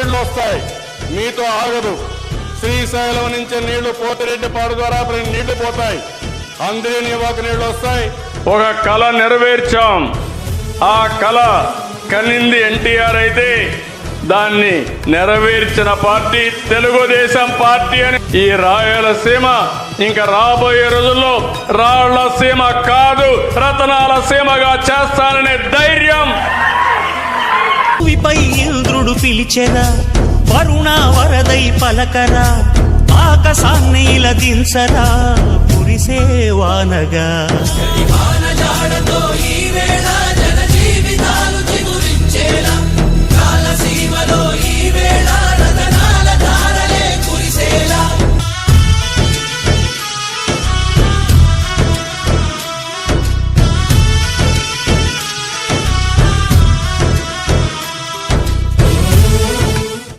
నీళ్లు వస్తాయి, మీతో ఆగదు. శ్రీశైలం నుంచి నీళ్లు పోతిరెడ్డిపాడు ద్వారా నీళ్లు పోతాయి, అంద్రేనివాకు నీళ్లు వస్తాయి. ఒక కళ నెరవేర్చాం. ఆ కళ కనింది ఎన్టీఆర్ అయితే దాన్ని నెరవేర్చిన పార్టీ తెలుగుదేశం పార్టీ అని. ఈ రాయలసీమ ఇంకా రాబోయే రోజుల్లో రాళ్లసీమ కాదు, రతనాల సీమగా చేస్తాననే ధైర్యం. విపై ఇంద్రుడు పిలిచెరా, వరుణ వరదై పలకరా, ఆకాశాన్ని ఇలా దించరా, కురిసే వానగా.